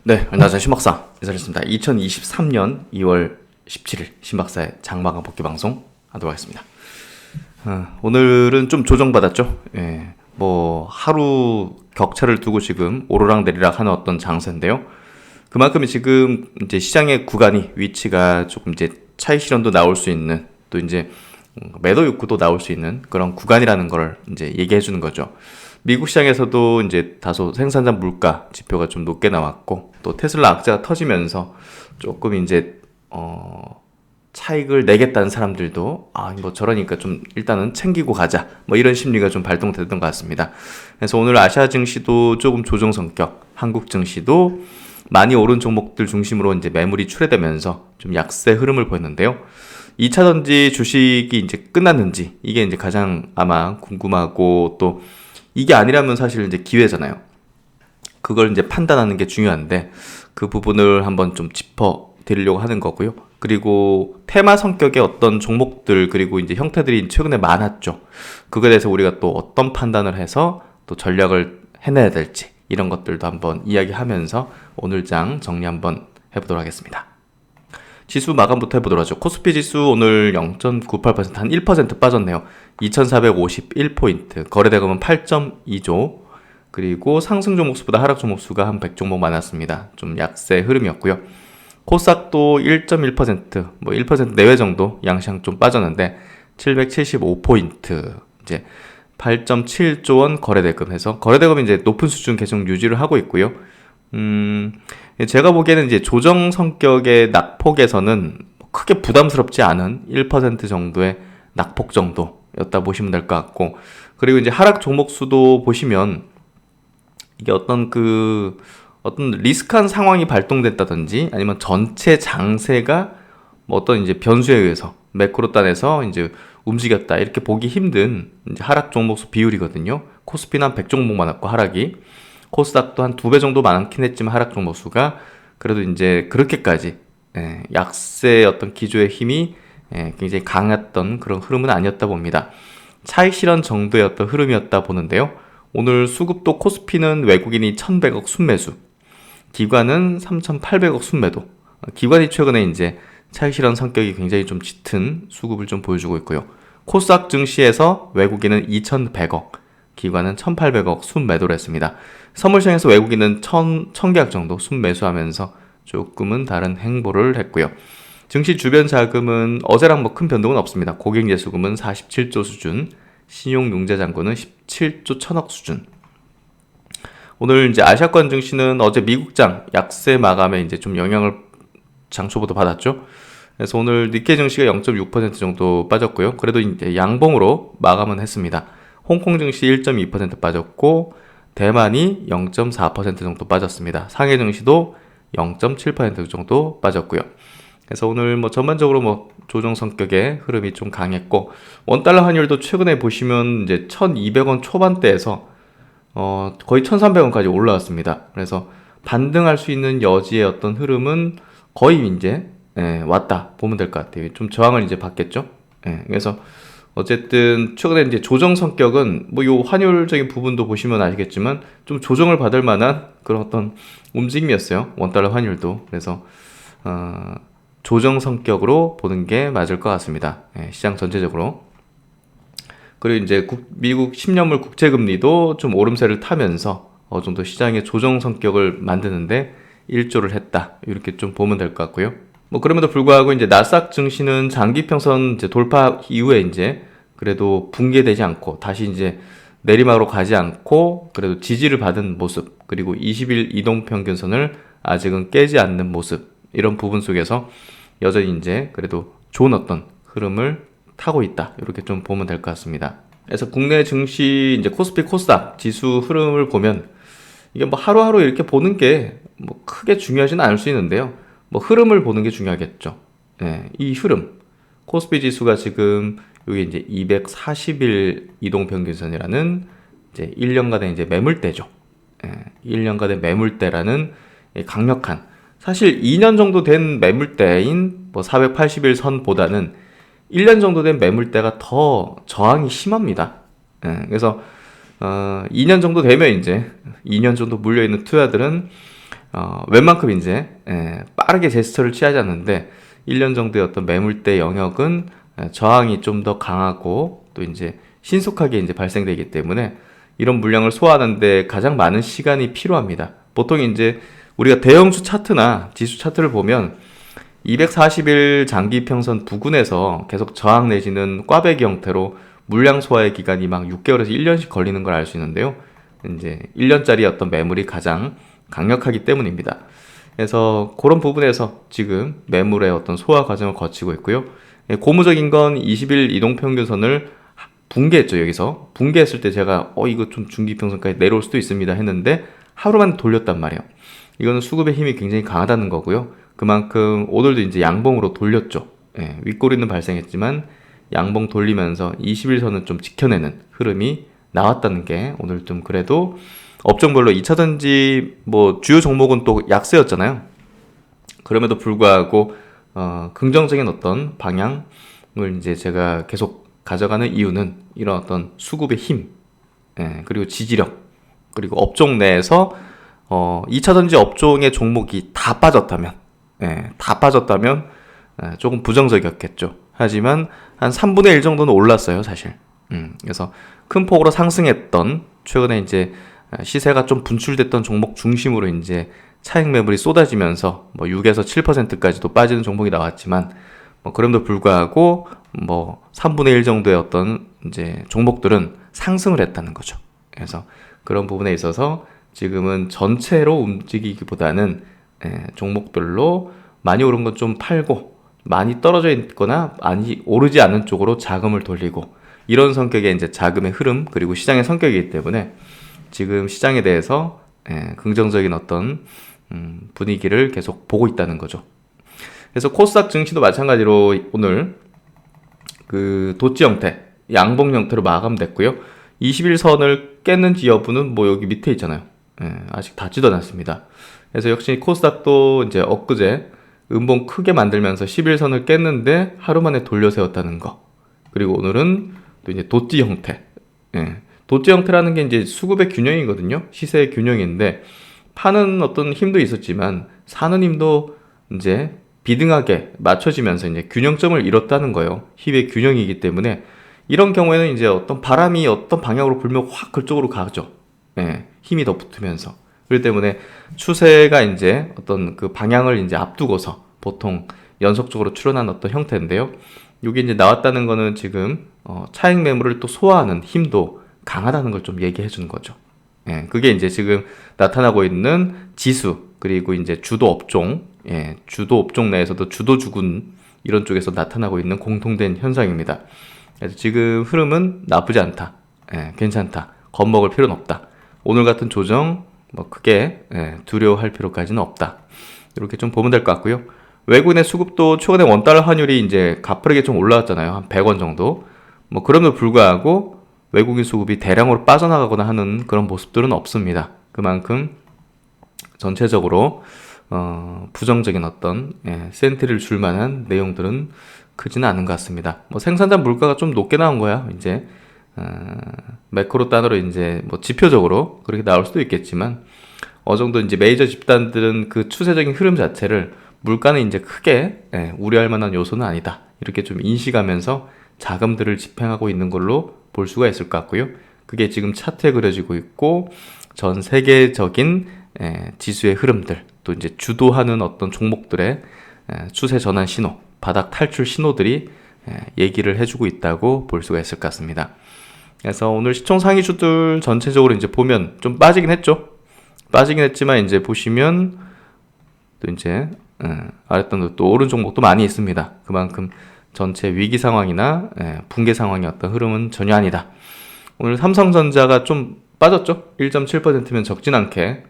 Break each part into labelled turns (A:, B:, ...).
A: 네, 안녕하세요. 신박사 인사드리겠습니다. 2023년 2월 17일 신박사의 장마감 복귀 방송 하도록 하겠습니다. 오늘은 좀 조정받았죠. 예, 뭐 하루 격차를 두고 지금 오르락내리락 하는 어떤 장세인데요. 그만큼 지금 이제 시장의 구간이 위치가 조금 이제 차익 실현도 나올 수 있는, 또 이제 매도 욕구도 나올 수 있는 그런 구간이라는 걸 이제 얘기해 주는 거죠. 미국 시장에서도 이제 다소 생산자 물가 지표가 좀 높게 나왔고, 또 테슬라 악재가 터지면서 조금 이제 차익을 내겠다는 사람들도 뭐 저러니까 좀 일단은 챙기고 가자, 뭐 이런 심리가 좀 발동됐던 것 같습니다. 그래서 오늘 아시아 증시도 조금 조정 성격, 한국 증시도 많이 오른 종목들 중심으로 이제 매물이 출회되면서 좀 약세 흐름을 보였는데요. 2차전지 주식이 이제 끝났는지, 이게 이제 가장 아마 궁금하고, 또 이게 아니라면 사실 이제 기회잖아요. 그걸 이제 판단하는 게 중요한데, 그 부분을 한번 좀 짚어 드리려고 하는 거고요. 그리고 테마 성격의 어떤 종목들, 그리고 이제 형태들이 최근에 많았죠. 그거에 대해서 우리가 또 어떤 판단을 해서 또 전략을 해내야 될지, 이런 것들도 한번 이야기하면서 오늘 장 정리 한번 해보도록 하겠습니다. 지수 마감부터 해보도록 하죠. 코스피 지수 오늘 0.98%, 한 1% 빠졌네요. 2451포인트, 거래대금은 8.2조, 그리고 상승 종목수보다 하락 종목수가 한 100종목 많았습니다. 좀 약세 흐름이었고요. 코스닥도 1.1%, 뭐 1% 내외 정도 양시장 좀 빠졌는데 775포인트, 이제 8.7조 원 거래대금 해서, 거래대금이 이제 높은 수준 계속 유지를 하고 있고요. 제가 보기에는 이제 조정 성격의 낙폭에서는 크게 부담스럽지 않은 1% 정도의 낙폭 정도였다 보시면 될 것 같고, 그리고 이제 하락 종목 수도 보시면 이게 어떤 리스크한 상황이 발동됐다든지, 아니면 전체 장세가 뭐 어떤 이제 변수에 의해서 매크로 단에서 이제 움직였다, 이렇게 보기 힘든 이제 하락 종목 수 비율이거든요. 코스피는 한 100종목 많았고 하락이, 코스닥도 한 2배 정도 많긴 했지만 하락 종목 수가 그래도 이제 그렇게까지 약세의 어떤 기조의 힘이 굉장히 강했던 그런 흐름은 아니었다 봅니다. 차익 실현 정도의 어떤 흐름이었다 보는데요. 오늘 수급도 코스피는 외국인이 1,100억 순매수, 기관은 3,800억 순매도. 기관이 최근에 이제 차익 실현 성격이 굉장히 좀 짙은 수급을 좀 보여주고 있고요. 코스닥 증시에서 외국인은 2,100억, 기관은 1,800억 순매도를 했습니다. 선물시장에서 외국인은 1,000계약 정도 순매수하면서 조금은 다른 행보를 했고요. 증시 주변 자금은 어제랑 뭐 큰 변동은 없습니다. 고객예수금은 47조 수준, 신용융자 잔고는 17조 1,000억 수준. 오늘 이제 아시아권 증시는 어제 미국장 약세 마감에 이제 좀 영향을 장초부터 받았죠. 그래서 오늘 니케이 증시가 0.6% 정도 빠졌고요. 그래도 이제 양봉으로 마감은 했습니다. 홍콩 증시 1.2% 빠졌고, 대만이 0.4% 정도 빠졌습니다. 상해 증시도 0.7% 정도 빠졌고요. 그래서 오늘 뭐 전반적으로 뭐 조정 성격의 흐름이 좀 강했고, 원달러 환율도 최근에 보시면 이제 1,200원 초반대에서 거의 1,300원까지 올라왔습니다. 그래서 반등할 수 있는 여지의 어떤 흐름은 거의 이제 왔다 보면 될 것 같아요. 좀 저항을 이제 받겠죠. 그래서 어쨌든 최근에 이제 조정 성격은 뭐 요 환율적인 부분도 보시면 아시겠지만 좀 조정을 받을 만한 그런 어떤 움직임이었어요. 원달러 환율도. 그래서 조정 성격으로 보는 게 맞을 것 같습니다. 시장 전체적으로. 그리고 이제 미국 10년물 국채금리도 좀 오름세를 타면서 어느 정도 시장의 조정 성격을 만드는데 일조를 했다, 이렇게 좀 보면 될 것 같고요. 뭐 그럼에도 불구하고 이제 나스닥 증시는 장기 평선 이제 돌파 이후에 이제 그래도 붕괴되지 않고 다시 이제 내리막으로 가지 않고 그래도 지지를 받은 모습, 그리고 20일 이동 평균선을 아직은 깨지 않는 모습, 이런 부분 속에서 여전히 이제 그래도 좋은 어떤 흐름을 타고 있다, 이렇게 좀 보면 될 것 같습니다. 그래서 국내 증시 이제 코스피 코스닥 지수 흐름을 보면 이게 뭐 하루하루 이렇게 보는 게 뭐 크게 중요하지는 않을 수 있는데요. 뭐 흐름을 보는 게 중요하겠죠. 이 흐름, 코스피 지수가 지금 여기 이제 240일 이동평균선이라는 이제 1년간의 이제 매물대죠. 1년간의 매물대라는 강력한, 사실 2년 정도 된 매물대인 뭐 480일 선보다는 1년 정도 된 매물대가 더 저항이 심합니다. 그래서 2년 정도 되면 이제 2년 정도 물려있는 투자들은 웬만큼 이제 빠르게 제스처를 취하지 않는데 1년 정도의 어떤 매물대 영역은 저항이 좀 더 강하고 또 이제 신속하게 이제 발생되기 때문에 이런 물량을 소화하는데 가장 많은 시간이 필요합니다. 보통 이제 우리가 대형주 차트나 지수 차트를 보면 240일 장기 평선 부근에서 계속 저항 내지는 꽈배기 형태로 물량 소화의 기간이 막 6개월에서 1년씩 걸리는 걸 알 수 있는데요. 이제 1년짜리 어떤 매물이 가장 강력하기 때문입니다. 그래서 그런 부분에서 지금 매물의 어떤 소화 과정을 거치고 있고요. 고무적인 건 20일 이동평균선을 붕괴했죠. 여기서 붕괴했을 때 제가 이거 좀 중기평선까지 내려올 수도 있습니다 했는데 하루만 돌렸단 말이에요. 이거는 수급의 힘이 굉장히 강하다는 거고요. 그만큼 오늘도 이제 양봉으로 돌렸죠. 윗꼬리는 발생했지만 양봉 돌리면서 21선은 좀 지켜내는 흐름이 나왔다는 게 오늘 좀 그래도 업종별로 2차전지 뭐 주요 종목은 또 약세였잖아요. 그럼에도 불구하고 긍정적인 어떤 방향을 이제 제가 계속 가져가는 이유는 이런 어떤 수급의 힘, 그리고 지지력, 그리고 업종 내에서 2차전지 업종의 종목이 다 빠졌다면, 조금 부정적이었겠죠. 하지만 한 3분의 1 정도는 올랐어요, 사실. 그래서 큰 폭으로 상승했던 최근에 이제 시세가 좀 분출됐던 종목 중심으로 이제 차익 매물이 쏟아지면서 뭐 6에서 7%까지도 빠지는 종목이 나왔지만 뭐 그럼에도 불구하고 뭐 3분의 1 정도의 어떤 이제 종목들은 상승을 했다는 거죠. 그래서 그런 부분에 있어서 지금은 전체로 움직이기보다는 종목별로 많이 오른 건 좀 팔고 많이 떨어져 있거나 많이 오르지 않은 쪽으로 자금을 돌리고 이런 성격의 이제 자금의 흐름 그리고 시장의 성격이기 때문에 지금 시장에 대해서 긍정적인 어떤 분위기를 계속 보고 있다는 거죠. 그래서 코스닥 증시도 마찬가지로 오늘 그 도치 형태, 양봉 형태로 마감됐고요. 21선을 깼는지 여부는 뭐 여기 밑에 있잖아요. 아직 닿지도 않았습니다. 그래서 역시 코스닥도 이제 엊그제 음봉 크게 만들면서 11선을 깼는데 하루 만에 돌려 세웠다는 거. 그리고 오늘은 또 이제 도치 형태. 도치 형태라는 게 이제 수급의 균형이거든요. 시세의 균형인데 파는 어떤 힘도 있었지만 사는 힘도 이제 비등하게 맞춰지면서 이제 균형점을 잃었다는 거예요. 힘의 균형이기 때문에 이런 경우에는 이제 어떤 바람이 어떤 방향으로 불면 확 그쪽으로 가죠. 힘이 더 붙으면서. 그렇기 때문에 추세가 이제 어떤 그 방향을 이제 앞두고서 보통 연속적으로 출현한 어떤 형태인데요. 이게 이제 나왔다는 거는 지금 차익 매물을 또 소화하는 힘도 강하다는 걸 좀 얘기해 주는 거죠. 그게 이제 지금 나타나고 있는 지수 그리고 이제 주도 업종, 주도 업종 내에서도 주도 주군 이런 쪽에서 나타나고 있는 공통된 현상입니다. 그래서 지금 흐름은 나쁘지 않다, 괜찮다, 겁먹을 필요는 없다. 오늘 같은 조정 뭐 크게 두려워할 필요까지는 없다. 이렇게 좀 보면 될 것 같고요. 외국인의 수급도 최근에 원달러 환율이 이제 가파르게 좀 올라왔잖아요. 한 100원 정도. 뭐 그럼에도 불구하고 외국인 수급이 대량으로 빠져나가거나 하는 그런 모습들은 없습니다. 그만큼 전체적으로 부정적인 어떤 센트를 줄 만한 내용들은 크지는 않은 것 같습니다. 뭐 생산자 물가가 좀 높게 나온 거야. 이제 매크로 단어로 이제 뭐 지표적으로 그렇게 나올 수도 있겠지만 어느 정도 이제 메이저 집단들은 그 추세적인 흐름 자체를 물가는 이제 크게 우려할 만한 요소는 아니다. 이렇게 좀 인식하면서 자금들을 집행하고 있는 걸로 볼 수가 있을 것 같고요. 그게 지금 차트에 그려지고 있고 전 세계적인 지수의 흐름들 또 이제 주도하는 어떤 종목들의 추세 전환 신호, 바닥 탈출 신호들이 얘기를 해주고 있다고 볼 수가 있을 것 같습니다. 그래서 오늘 시총 상위주들 전체적으로 이제 보면 좀 빠지긴 했죠. 빠지긴 했지만 이제 보시면 또 이제 아랫단도 또 오른 종목도 많이 있습니다. 그만큼 전체 위기 상황이나 붕괴 상황의 어떤 흐름은 전혀 아니다. 오늘 삼성전자가 좀 빠졌죠. 1.7%면 적진 않게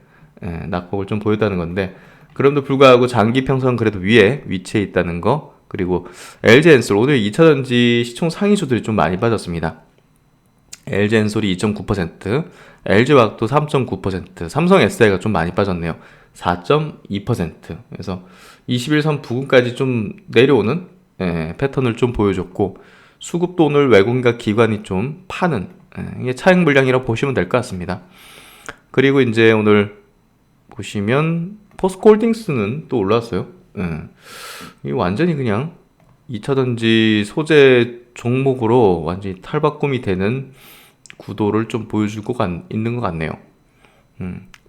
A: 낙폭을 좀 보였다는 건데 그럼에도 불구하고 장기 평선 그래도 위에 위치해 있다는 거 그리고 LG엔솔 오늘 2차전지 시총 상위주들이 좀 많이 빠졌습니다. LG엔솔이 2.9%, LG화학도 3.9%, 삼성 SDI가 좀 많이 빠졌네요. 4.2%. 그래서 21선 부근까지 좀 내려오는 패턴을 좀 보여줬고 수급도 오늘 외국인과 기관이 좀 파는 이게 차익 물량이라고 보시면 될 것 같습니다. 그리고 이제 오늘 보시면 포스코홀딩스는 또 올랐어요. 예. 이 완전히 그냥 2차전지 소재 종목으로 완전히 탈바꿈이 되는 구도를 좀 보여주고 있는 것 같네요.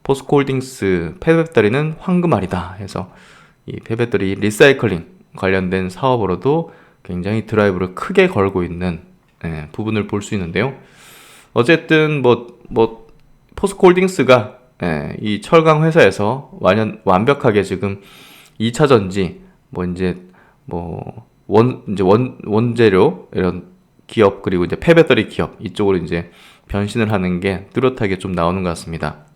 A: 포스코홀딩스 폐배터리는 황금알이다 해서 이 폐배터리 리사이클링 관련된 사업으로도 굉장히 드라이브를 크게 걸고 있는 부분을 볼 수 있는데요. 어쨌든 포스코홀딩스가 이 철강 회사에서 완벽하게 지금 2차 전지 원재료 이런 기업 그리고 이제 폐배터리 기업 이쪽으로 이제 변신을 하는 게 뚜렷하게 좀 나오는 것 같습니다.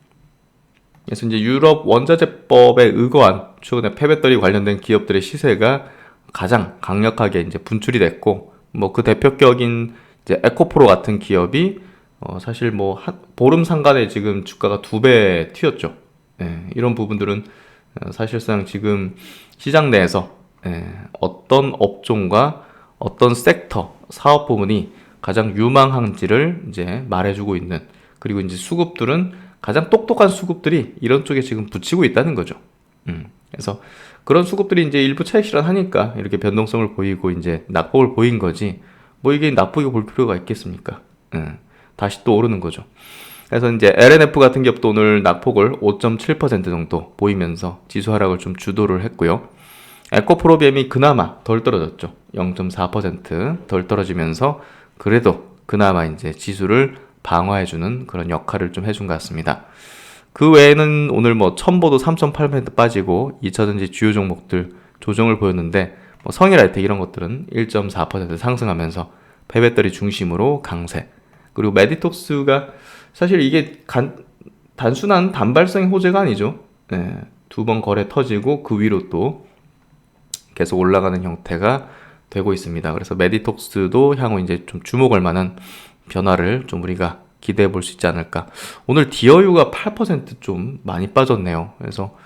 A: 그래서 이제 유럽 원자재법에 의거한 최근에 폐배터리 관련된 기업들의 시세가 가장 강력하게 이제 분출이 됐고, 그 대표격인 이제 에코프로 같은 기업이 사실 보름 상간에 지금 주가가 2배 튀었죠. 이런 부분들은 사실상 지금 시장 내에서 어떤 업종과 어떤 섹터, 사업 부문이 가장 유망한지를 이제 말해주고 있는, 그리고 이제 수급들은 가장 똑똑한 수급들이 이런 쪽에 지금 붙이고 있다는 거죠. 그래서 그런 수급들이 이제 일부 차익 실현하니까 이렇게 변동성을 보이고 이제 낙폭을 보인 거지, 이게 나쁘게 볼 필요가 있겠습니까? 다시 또 오르는 거죠. 그래서 이제 LNF 같은 기업도 오늘 낙폭을 5.7% 정도 보이면서 지수 하락을 좀 주도를 했고요. 에코프로비엠이 그나마 덜 떨어졌죠. 0.4% 덜 떨어지면서 그래도 그나마 이제 지수를 방어해주는 그런 역할을 좀 해준 것 같습니다. 그 외에는 오늘 첨보도 3.8% 빠지고 2차전지 주요 종목들 조정을 보였는데 성일하이텍 이런 것들은 1.4% 상승하면서 폐배터리 중심으로 강세. 그리고 메디톡스가 사실 이게 단순한 단발성의 호재가 아니죠. 2번 거래 터지고 그 위로 또 계속 올라가는 형태가 되고 있습니다. 그래서 메디톡스도 향후 이제 좀 주목할 만한 변화를 좀 우리가 기대해 볼 수 있지 않을까. 오늘 디어유가 8% 많이 빠졌네요. 그래서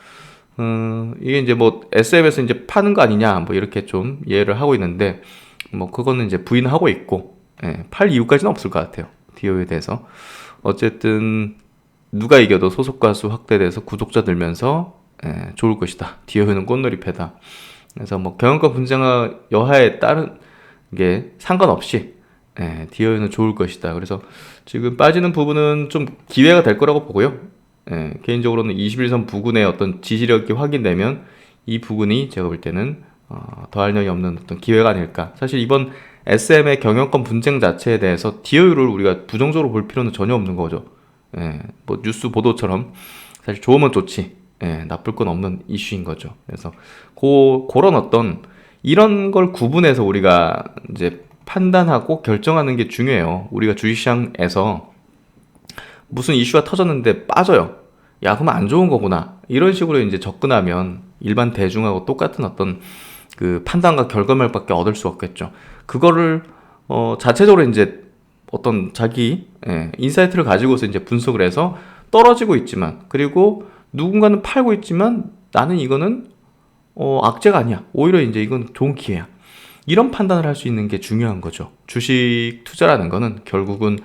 A: 이게 이제 SM에서 이제 파는 거 아니냐 이렇게 좀 이해를 하고 있는데 그거는 이제 부인하고 있고, 팔 이유까지는 없을 것 같아요. 디어유에 대해서. 어쨌든 누가 이겨도 소속가 수 확대돼서 구독자 늘면서 좋을 것이다. 디어유는 꽃놀이패다. 그래서 경영권 분쟁화 여하에 따른 게 상관없이 디어유는 좋을 것이다. 그래서 지금 빠지는 부분은 좀 기회가 될 거라고 보고요. 개인적으로는 21선 부근의 어떤 지지력이 확인되면 이 부분이 제가 볼 때는 더할 나위 없는 어떤 기회가 아닐까. 사실 이번 SM의 경영권 분쟁 자체에 대해서 디어유를 우리가 부정적으로 볼 필요는 전혀 없는 거죠. 뉴스 보도처럼 사실 좋으면 좋지, 나쁠 건 없는 이슈인 거죠. 그래서 그런 어떤 이런 걸 구분해서 우리가 이제 판단하고 결정하는 게 중요해요. 우리가 주식시장에서 무슨 이슈가 터졌는데 빠져요. 야, 그럼 안 좋은 거구나. 이런 식으로 이제 접근하면 일반 대중하고 똑같은 어떤 그 판단과 결과물밖에 얻을 수 없겠죠. 그거를 자체적으로 이제 어떤 자기 인사이트를 가지고서 이제 분석을 해서 떨어지고 있지만, 그리고 누군가는 팔고 있지만 나는 이거는 악재가 아니야. 오히려 이제 이건 좋은 기회야. 이런 판단을 할 수 있는 게 중요한 거죠. 주식 투자라는 거는 결국은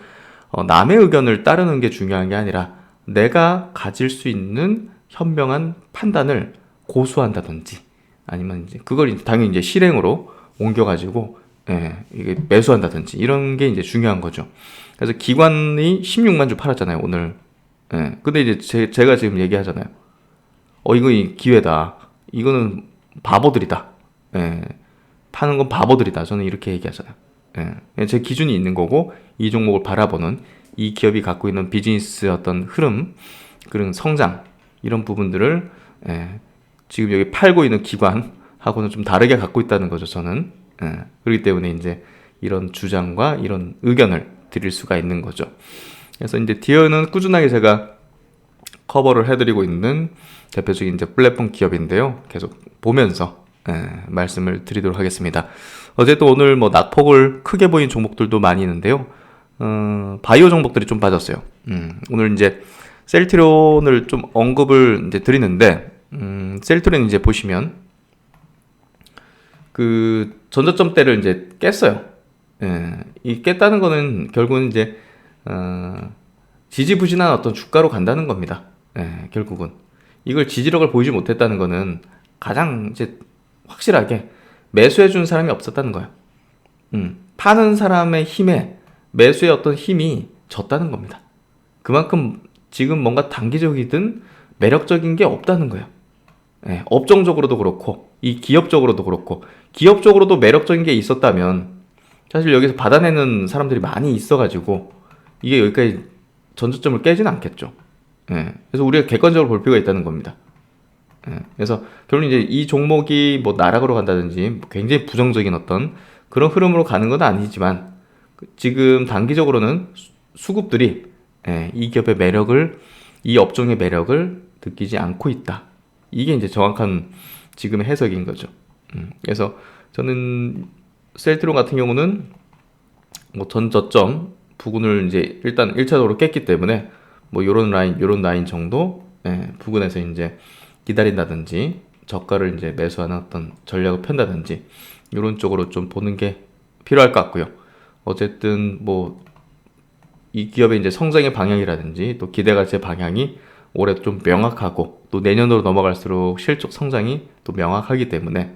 A: 남의 의견을 따르는 게 중요한 게 아니라 내가 가질 수 있는 현명한 판단을 고수한다든지, 아니면 이제 그걸 당연히 이제 실행으로 옮겨가지고 이게 매수한다든지, 이런 게 이제 중요한 거죠. 그래서 기관이 16만 주 팔았잖아요, 오늘. 근데 이제 제가 지금 얘기하잖아요. 이거 기회다. 이거는 바보들이다. 파는 건 바보들이다. 저는 이렇게 얘기하잖아요. 제 기준이 있는 거고, 이 종목을 바라보는 이 기업이 갖고 있는 비즈니스 어떤 흐름, 그런 성장, 이런 부분들을 지금 여기 팔고 있는 기관하고는 좀 다르게 갖고 있다는 거죠, 저는. 그렇기 때문에 이제 이런 주장과 이런 의견을 드릴 수가 있는 거죠. 그래서 이제 디어는 꾸준하게 제가 커버를 해드리고 있는 대표적인 이제 플랫폼 기업인데요. 계속 보면서 말씀을 드리도록 하겠습니다. 어쨌든 오늘 낙폭을 크게 보인 종목들도 많이 있는데요. 바이오 종목들이 좀 빠졌어요. 오늘 이제 셀트리온을 좀 언급을 이제 드리는데, 셀트리온 이제 보시면 그 전저점대를 이제 깼어요. 이 깼다는 거는 결국은 이제 지지부진한 어떤 주가로 간다는 겁니다. 결국은 이걸 지지력을 보이지 못했다는 거는 가장 이제 확실하게 매수해 준 사람이 없었다는 거예요. 파는 사람의 힘에 매수의 어떤 힘이 졌다는 겁니다. 그만큼 지금 뭔가 단기적이든 매력적인 게 없다는 거예요. 예, 업종적으로도 그렇고 이 기업적으로도 그렇고, 기업적으로도 매력적인 게 있었다면 사실 여기서 받아내는 사람들이 많이 있어가지고 이게 여기까지 전저점을 깨지는 않겠죠. 예, 그래서 우리가 객관적으로 볼 필요가 있다는 겁니다. 예, 그래서 결국 이제 이 종목이 뭐 나락으로 간다든지 굉장히 부정적인 어떤 그런 흐름으로 가는 건 아니지만, 지금 단기적으로는 수급들이 이 기업의 매력을, 이 업종의 매력을 느끼지 않고 있다. 이게 이제 정확한 지금의 해석인 거죠. 그래서 저는 셀트론 같은 경우는 뭐 전 저점 부근을 이제 일단 1차적으로 깼기 때문에 뭐 요런 라인 정도 부근에서 이제 기다린다든지 저가를 이제 매수하는 어떤 전략을 편다든지 이런 쪽으로 좀 보는 게 필요할 것 같고요. 어쨌든 뭐 이 기업의 이제 성장의 방향이라든지 또 기대가치의 방향이 올해 좀 명확하고, 또 내년으로 넘어갈수록 실적 성장이 또 명확하기 때문에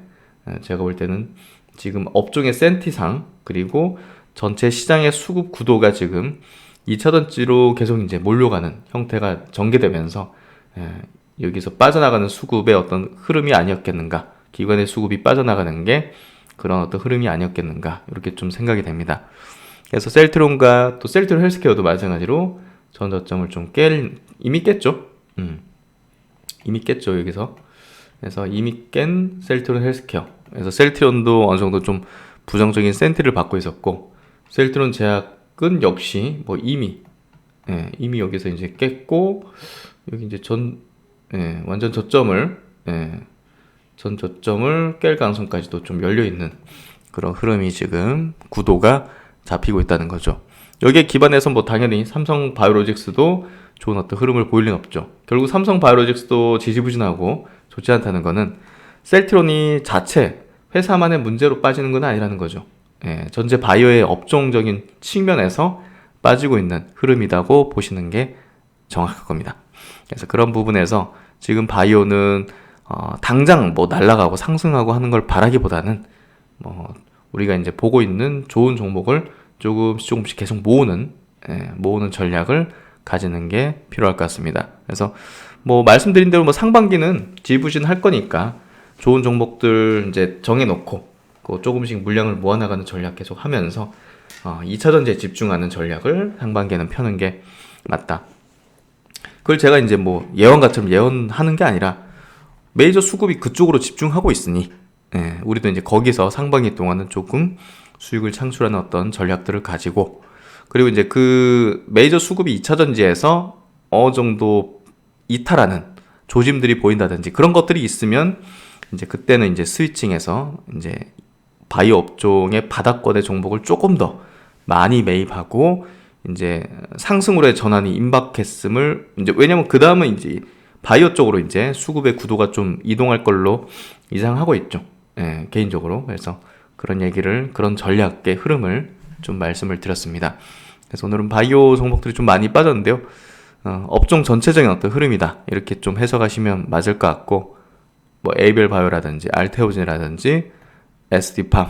A: 제가 볼 때는 지금 업종의 센티상 그리고 전체 시장의 수급 구도가 지금 2차전지로 계속 이제 몰려가는 형태가 전개되면서 여기서 빠져나가는 수급의 어떤 흐름이 아니었겠는가, 기관의 수급이 빠져나가는 게 그런 어떤 흐름이 아니었겠는가, 이렇게 좀 생각이 됩니다. 그래서 셀트론과 또 셀트론 헬스케어도 마찬가지로 전저점을 좀 이미 깼죠. 이미 깼죠, 여기서. 그래서 이미 깬 셀트론 헬스케어. 그래서 셀트론도 어느 정도 좀 부정적인 센티를 받고 있었고, 셀트론 제약은 역시 뭐 이미 여기서 이제 깼고, 여기 이제 완전 저점을 전 저점을 깰 가능성까지도 좀 열려 있는 그런 흐름이 지금 구도가 잡히고 있다는 거죠. 여기에 기반해서 뭐 당연히 삼성 바이오로직스도 좋은 어떤 흐름을 보일 리는 없죠. 결국 삼성 바이오로직스도 지지부진하고 좋지 않다는 거는 셀트론이 자체 회사만의 문제로 빠지는 건 아니라는 거죠. 전체 바이오의 업종적인 측면에서 빠지고 있는 흐름이라고 보시는 게 정확할 겁니다. 그래서 그런 부분에서 지금 바이오는 당장 뭐 날아가고 상승하고 하는 걸 바라기보다는 뭐 우리가 이제 보고 있는 좋은 종목을 조금씩 계속 모으는 전략을 가지는 게 필요할 것 같습니다. 그래서 뭐 말씀드린 대로 뭐 상반기는 지지부진할 거니까 좋은 종목들 이제 정해놓고 조금씩 물량을 모아나가는 전략 계속 하면서 2차전지에 집중하는 전략을 상반기에는 펴는 게 맞다. 그걸 제가 이제 뭐 예언가처럼 예언하는 게 아니라 메이저 수급이 그쪽으로 집중하고 있으니 우리도 이제 거기서 상반기 동안은 조금 수익을 창출하는 어떤 전략들을 가지고, 그리고 이제 그 메이저 수급이 2차전지에서 어느 정도 이탈하는 조짐들이 보인다든지 그런 것들이 있으면 이제 그때는 이제 스위칭해서 이제 바이오 업종의 바닥권의 종목을 조금 더 많이 매입하고 이제 상승으로의 전환이 임박했음을, 이제 왜냐면 그 다음은 이제 바이오 쪽으로 이제 수급의 구도가 좀 이동할 걸로 예상하고 있죠. 개인적으로. 그래서 그런 전략의 흐름을 좀 말씀을 드렸습니다. 그래서 오늘은 바이오 종목들이 좀 많이 빠졌는데요. 업종 전체적인 어떤 흐름이다, 이렇게 좀 해석하시면 맞을 것 같고, 뭐 에이벨 바이오라든지 알테오진이라든지 SD팜,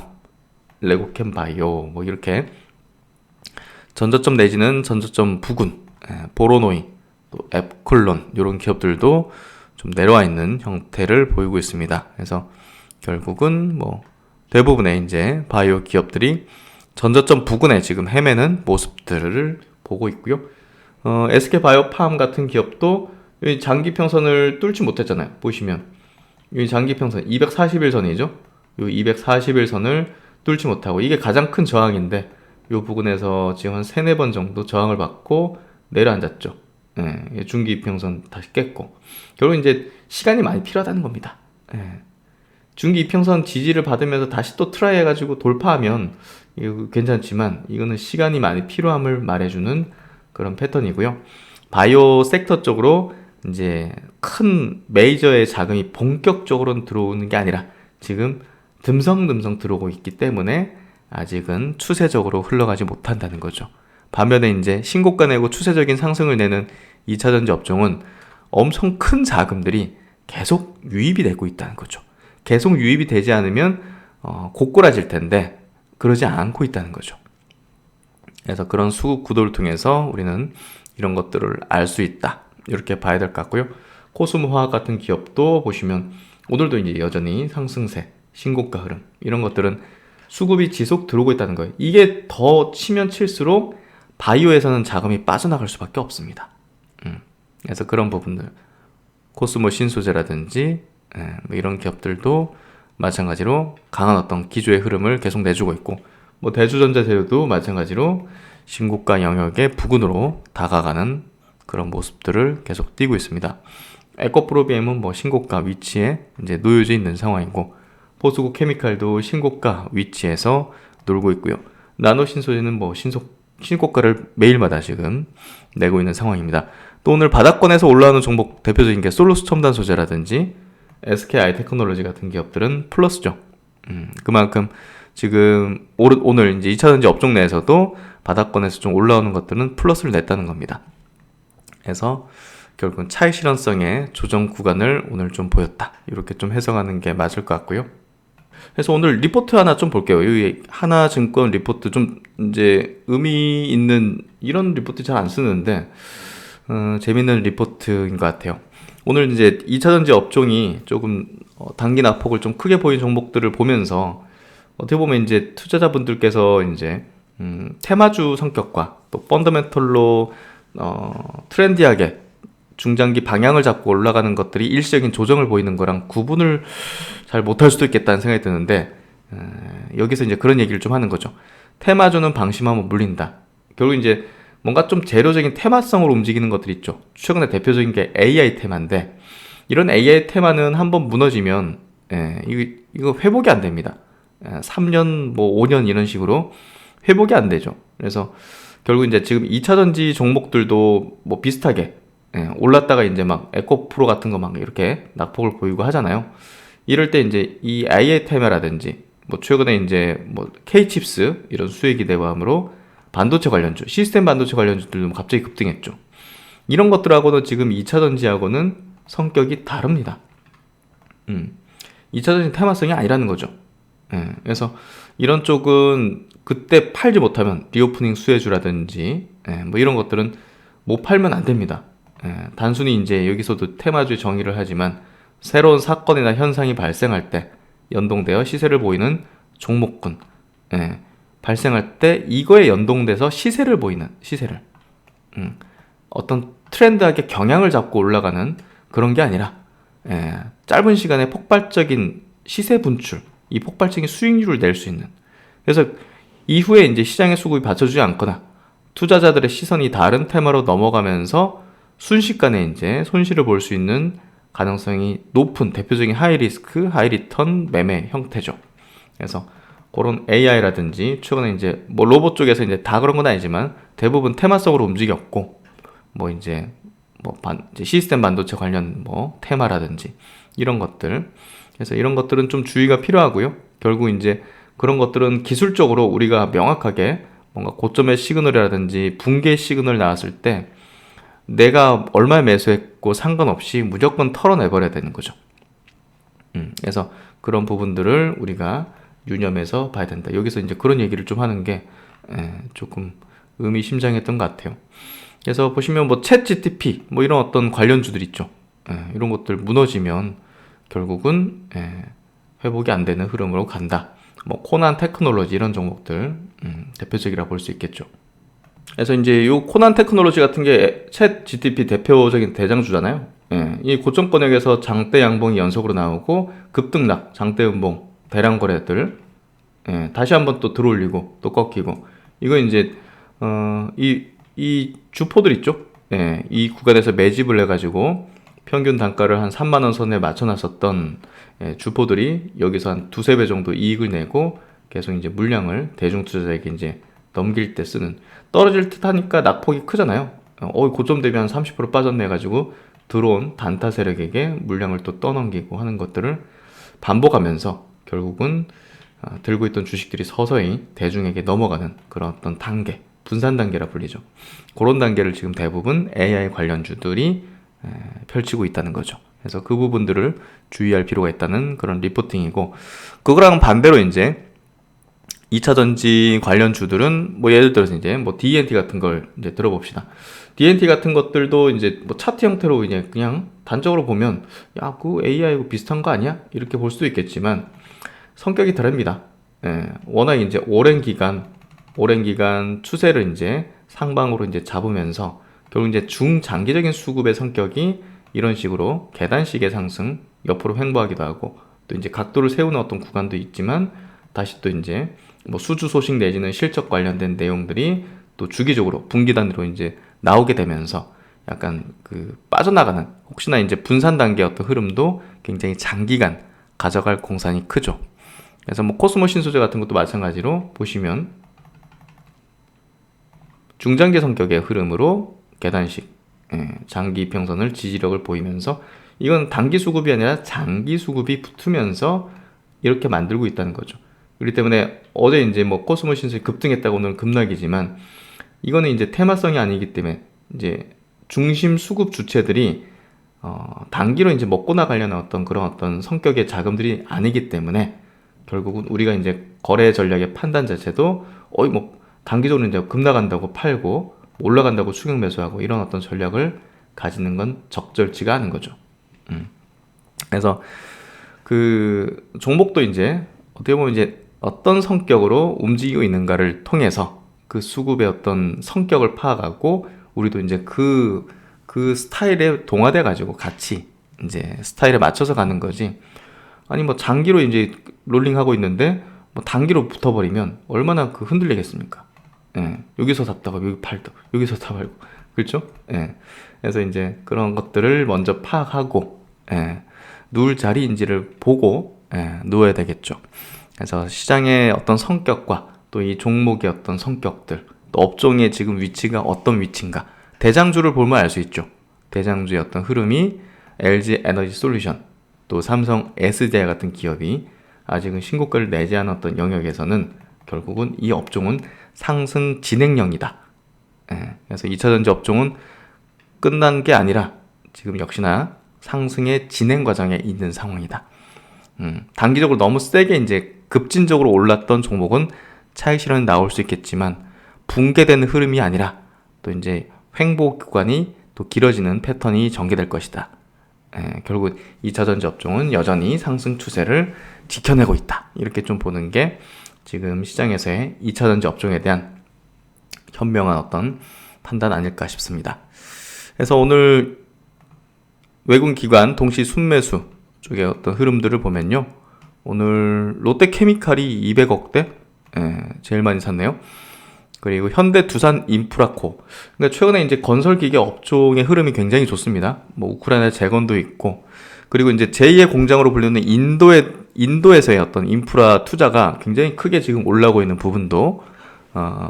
A: 레고캠 바이오 뭐 이렇게 전저점 내지는 전저점 부근, 보로노이, 또 앱콜론 이런 기업들도 좀 내려와 있는 형태를 보이고 있습니다. 그래서 결국은 뭐 대부분의 이제 바이오 기업들이 전저점 부근에 지금 헤매는 모습들을 보고 있고요. SK바이오팜 같은 기업도 이 장기 평선을 뚫지 못했잖아요. 보시면 이 장기 평선 241선이죠. 이 241선을 뚫지 못하고, 이게 가장 큰 저항인데 이 부분에서 지금 한 3-4번 정도 저항을 받고 내려앉았죠. 중기 이평선 다시 깼고, 결국 이제 시간이 많이 필요하다는 겁니다. 중기 이평선 지지를 받으면서 다시 또 트라이 해가지고 돌파하면 이거 괜찮지만, 이거는 시간이 많이 필요함을 말해주는 그런 패턴이고요. 바이오 섹터 쪽으로 이제 큰 메이저의 자금이 본격적으로는 들어오는 게 아니라 지금 듬성듬성 들어오고 있기 때문에 아직은 추세적으로 흘러가지 못한다는 거죠. 반면에 이제 신고가 내고 추세적인 상승을 내는 2차전지 업종은 엄청 큰 자금들이 계속 유입이 되고 있다는 거죠. 계속 유입이 되지 않으면 고꾸라질 텐데 그러지 않고 있다는 거죠. 그래서 그런 수급 구도를 통해서 우리는 이런 것들을 알 수 있다. 이렇게 봐야 될 것 같고요. 코스모화학 같은 기업도 보시면 오늘도 이제 여전히 상승세, 신고가 흐름 이런 것들은 수급이 지속 들어오고 있다는 거예요. 이게 더 치면 칠수록 바이오에서는 자금이 빠져나갈 수밖에 없습니다. 그래서 그런 부분들 코스모 신소재라든지 뭐 이런 기업들도 마찬가지로 강한 어떤 기조의 흐름을 계속 내주고 있고 뭐 대주전자 재료도 마찬가지로 신고가 영역의 부근으로 다가가는 그런 모습들을 계속 띄고 있습니다. 에코프로비엠은 뭐 신고가 위치에 이제 놓여져 있는 상황이고 포스코 케미칼도 신고가 위치에서 놀고 있고요. 나노 신소재는 뭐 신고가를 매일마다 지금 내고 있는 상황입니다. 또 오늘 바닥권에서 올라오는 종목 대표적인 게 솔루스 첨단 소재라든지 SKI 테크놀로지 같은 기업들은 플러스죠. 그만큼 지금 오늘 이제 2차전지 업종 내에서도 바닥권에서 좀 올라오는 것들은 플러스를 냈다는 겁니다. 그래서 결국은 차익 실현성의 조정 구간을 오늘 좀 보였다. 이렇게 좀 해석하는 게 맞을 것 같고요. 그래서 오늘 리포트 하나 좀 볼게요. 이 하나증권 리포트 좀 이제 의미 있는 이런 리포트 잘 안 쓰는데 재밌는 리포트인 것 같아요. 오늘 이제 2차전지 업종이 조금 단기 낙폭을 좀 크게 보인 종목들을 보면서 어떻게 보면 이제 투자자분들께서 이제 테마주 성격과 또 펀더멘털로 트렌디하게 중장기 방향을 잡고 올라가는 것들이 일시적인 조정을 보이는 거랑 구분을 잘 못할 수도 있겠다는 생각이 드는데 여기서 이제 그런 얘기를 좀 하는 거죠. 테마주는 방심하면 물린다. 결국 이제 뭔가 좀 재료적인 테마성으로 움직이는 것들이 있죠. 최근에 대표적인 게 AI 테마인데 이런 AI 테마는 한번 무너지면 이거 회복이 안 됩니다. 3년 뭐 5년 이런 식으로 회복이 안 되죠. 그래서 결국 이제 지금 2차전지 종목들도 뭐 비슷하게 올랐다가 이제 막 에코프로 같은 거 막 이렇게 낙폭을 보이고 하잖아요. 이럴 때 이제 이 AI 테마라든지 뭐 최근에 이제 뭐 K칩스 이런 수혜기 대감으로 반도체 관련주, 시스템 반도체 관련주들도 갑자기 급등했죠. 이런 것들하고는 지금 2차전지하고는 성격이 다릅니다. 2차전지 테마성이 아니라는 거죠. 그래서 이런 쪽은 그때 팔지 못하면 리오프닝 수혜주라든지 뭐 이런 것들은 못 팔면 안 됩니다. 단순히 이제 여기서도 테마주의 정의를 하지만 새로운 사건이나 현상이 발생할 때 연동되어 시세를 보이는 종목군 발생할 때 이거에 연동돼서 시세를 보이는 시세를 어떤 트렌드하게 경향을 잡고 올라가는 그런 게 아니라 짧은 시간에 폭발적인 시세 분출 이 폭발적인 수익률을 낼 수 있는 그래서 이후에 이제 시장의 수급이 받쳐주지 않거나 투자자들의 시선이 다른 테마로 넘어가면서 순식간에 이제 손실을 볼 수 있는 가능성이 높은 대표적인 하이리스크, 하이리턴 매매 형태죠. 그래서 그런 AI라든지 최근에 이제 뭐 로봇 쪽에서 이제 다 그런 건 아니지만 대부분 테마성으로 움직였고 뭐 이제 이제 시스템 반도체 관련 뭐 테마라든지 이런 것들 그래서 이런 것들은 좀 주의가 필요하고요. 결국 이제 그런 것들은 기술적으로 우리가 명확하게 뭔가 고점의 시그널이라든지 붕괴 시그널 나왔을 때 내가 얼마에 매수했고 상관없이 무조건 털어내버려야 되는 거죠. 그래서 그런 부분들을 우리가 유념해서 봐야 된다. 여기서 이제 그런 얘기를 좀 하는 게 조금 의미심장했던 것 같아요. 그래서 보시면 뭐 챗 GTP 뭐 이런 어떤 관련주들 있죠. 이런 것들 무너지면 결국은 회복이 안 되는 흐름으로 간다. 뭐 코난 테크놀로지 이런 종목들 대표적이라 볼 수 있겠죠. 그래서 이제 요 코난 테크놀로지 같은 게 챗 GTP 대표적인 대장주잖아요. 이 고점권역에서 장대 양봉이 연속으로 나오고 급등락, 장대 음봉, 대량 거래들 다시 한번 또 들어올리고 또 꺾이고 이거 이제 이 주포들 있죠. 이 구간에서 매집을 해가지고 평균 단가를 한 3만 원 선에 맞춰놨었던 주포들이 여기서 한 두세 배 정도 이익을 내고 계속 이제 물량을 대중 투자자에게 이제 넘길 때 쓰는 떨어질 듯 하니까 낙폭이 크잖아요. 고점 대비 한 30% 빠졌네 해가지고 들어온 단타 세력에게 물량을 또 떠넘기고 하는 것들을 반복하면서 결국은 들고 있던 주식들이 서서히 대중에게 넘어가는 그런 어떤 단계, 분산 단계라 불리죠. 그런 단계를 지금 대부분 AI 관련주들이 펼치고 있다는 거죠. 그래서 그 부분들을 주의할 필요가 있다는 그런 리포팅이고, 그거랑 반대로 이제 2차 전지 관련 주들은 뭐 예를 들어서 이제 뭐 DNT 같은 걸 이제 들어봅시다. DNT 같은 것들도 이제 뭐 차트 형태로 이제 그냥 단적으로 보면 야, 그 AI하고 비슷한 거 아니야? 이렇게 볼 수도 있겠지만 성격이 다릅니다. 워낙 이제 오랜 기간 추세를 이제 상방으로 이제 잡으면서 결국 이제 중장기적인 수급의 성격이 이런 식으로 계단식의 상승, 옆으로 횡보하기도 하고, 또 이제 각도를 세우는 어떤 구간도 있지만 다시 또 이제 뭐 수주 소식 내지는 실적 관련된 내용들이 또 주기적으로 분기단으로 이제 나오게 되면서 약간 그 빠져나가는, 혹시나 이제 분산 단계의 어떤 흐름도 굉장히 장기간 가져갈 공산이 크죠. 그래서 뭐 코스모 신소재 같은 것도 마찬가지로 보시면 중장기 성격의 흐름으로 계단식 장기 평선을 지지력을 보이면서 이건 단기 수급이 아니라 장기 수급이 붙으면서 이렇게 만들고 있다는 거죠. 그렇기 때문에 어제 이제 뭐 코스모 신소재 급등했다고 오늘 급락이지만 이거는 이제 테마성이 아니기 때문에 이제 중심 수급 주체들이 단기로 이제 먹고 나가려는 어떤 그런 어떤 성격의 자금들이 아니기 때문에 결국은 우리가 이제 거래 전략의 판단 자체도 뭐 단기적으로 이제 급나간다고 팔고 올라간다고 추격 매수하고 이런 어떤 전략을 가지는 건 적절치가 않은 거죠. 그래서 그 종목도 이제 어떻게 보면 이제 어떤 성격으로 움직이고 있는가를 통해서 그 수급의 어떤 성격을 파악하고 우리도 이제 그 스타일에 동화돼 가지고 같이 이제 스타일에 맞춰서 가는 거지. 아니 뭐 장기로 이제 롤링하고 있는데 뭐 단기로 붙어버리면 얼마나 그 흔들리겠습니까? 여기서 샀다가 여기 팔다, 여기서 다 팔고, 그렇죠? 그래서 이제 그런 것들을 먼저 파악하고 누울 자리인지를 보고 누워야 되겠죠. 그래서 시장의 어떤 성격과 또 이 종목의 어떤 성격들, 또 업종의 지금 위치가 어떤 위치인가, 대장주를 보면 알 수 있죠. 대장주의 어떤 흐름이 LG 에너지 솔루션, 또 삼성 SDI 같은 기업이 아직은 신고가를 내지 않은 어떤 영역에서는 결국은 이 업종은 상승 진행형이다. 그래서 2차전지 업종은 끝난 게 아니라 지금 역시나 상승의 진행 과정에 있는 상황이다. 단기적으로 너무 세게 이제 급진적으로 올랐던 종목은 차익 실현이 나올 수 있겠지만 붕괴되는 흐름이 아니라 또 이제 횡보 구간이 또 길어지는 패턴이 전개될 것이다. 결국 2차전지 업종은 여전히 상승 추세를 지켜내고 있다. 이렇게 좀 보는 게 지금 시장에서의 2차전지 업종에 대한 현명한 어떤 판단 아닐까 싶습니다. 그래서 오늘 외국 기관 동시 순매수 쪽의 어떤 흐름들을 보면요. 오늘 롯데케미칼이 200억대 제일 많이 샀네요. 그리고 현대 두산 인프라코. 그러니까 최근에 이제 건설기계 업종의 흐름이 굉장히 좋습니다. 뭐 우크라이나 재건도 있고, 그리고 이제 제2의 공장으로 불리는 인도에서의 어떤 인프라 투자가 굉장히 크게 지금 올라오고 있는 부분도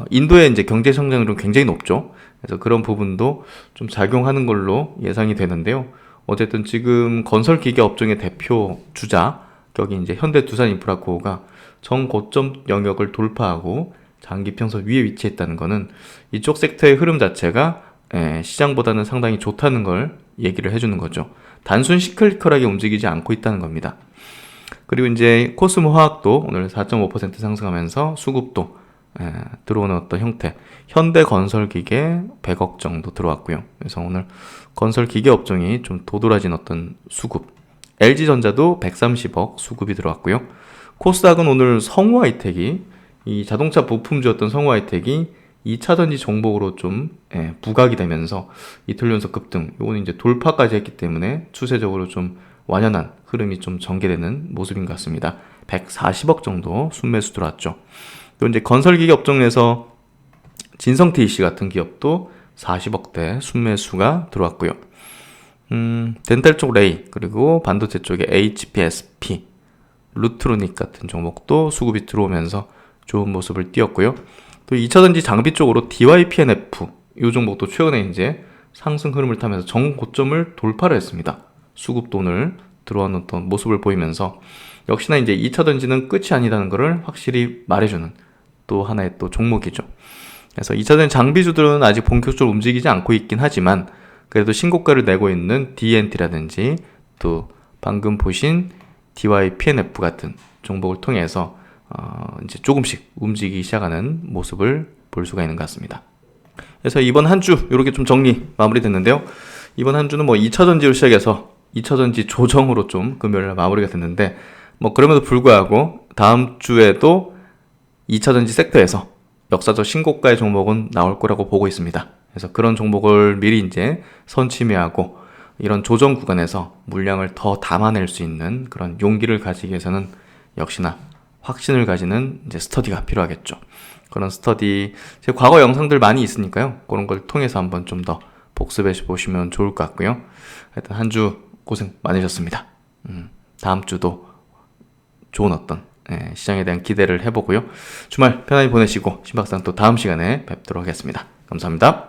A: 인도의 이제 경제 성장률은 굉장히 높죠. 그래서 그런 부분도 좀 작용하는 걸로 예상이 되는데요. 어쨌든 지금 건설기계 업종의 대표 주자 격이 이제 현대 두산 인프라코가 정고점 영역을 돌파하고 장기 평선 위에 위치했다는 것은 이쪽 섹터의 흐름 자체가 시장보다는 상당히 좋다는 걸 얘기를 해주는 거죠. 단순 시클리컬하게 움직이지 않고 있다는 겁니다. 그리고 이제 코스모 화학도 오늘 4.5% 상승하면서 수급도 들어오는 어떤 형태. 현대 건설기계 100억 정도 들어왔고요. 그래서 오늘 건설기계 업종이 좀 도드라진 어떤 수급. LG전자도 130억 수급이 들어왔고요. 코스닥은 오늘 성우하이텍이 이 자동차 부품주였던 성우하이텍이 2차전지 종목으로 좀 부각이 되면서 이틀 연속 급등, 요거는 이제 돌파까지 했기 때문에 추세적으로 좀 완연한 흐름이 좀 전개되는 모습인 것 같습니다. 140억 정도 순매수 들어왔죠. 또 이제 건설기계 업종에서 진성TEC 같은 기업도 40억대 순매수가 들어왔고요. 덴탈 쪽 레이, 그리고 반도체 쪽에 HPSP, 루트로닉 같은 종목도 수급이 들어오면서 좋은 모습을 띄었고요. 또 2차전지 장비 쪽으로 DYPNF, 이 종목도 최근에 이제 상승 흐름을 타면서 정고점을 돌파를 했습니다. 수급도 오늘 들어오는 어떤 모습을 보이면서 역시나 이제 2차전지는 끝이 아니라는 것을 확실히 말해주는 또 하나의 또 종목이죠. 그래서 2차전지 장비주들은 아직 본격적으로 움직이지 않고 있긴 하지만 그래도 신고가를 내고 있는 DNT라든지 또 방금 보신 DYPNF 같은 종목을 통해서 이제 조금씩 움직이기 시작하는 모습을 볼 수가 있는 것 같습니다. 그래서 이번 한 주 이렇게 좀 정리 마무리됐는데요. 이번 한 주는 뭐 2차전지로 시작해서 2차전지 조정으로 좀 금요일 마무리가 됐는데 뭐 그럼에도 불구하고 다음 주에도 2차전지 섹터에서 역사적 신고가의 종목은 나올 거라고 보고 있습니다. 그래서 그런 종목을 미리 이제 선취매하고 이런 조정 구간에서 물량을 더 담아낼 수 있는 그런 용기를 가지기 위해서는 역시나 확신을 가지는 이제 스터디가 필요하겠죠. 그런 스터디, 제 과거 영상들 많이 있으니까요. 그런 걸 통해서 한번 좀 더 복습해 보시면 좋을 것 같고요. 하여튼 한 주 고생 많으셨습니다. 다음 주도 좋은 어떤 시장에 대한 기대를 해보고요. 주말 편안히 보내시고 신박사는 또 다음 시간에 뵙도록 하겠습니다. 감사합니다.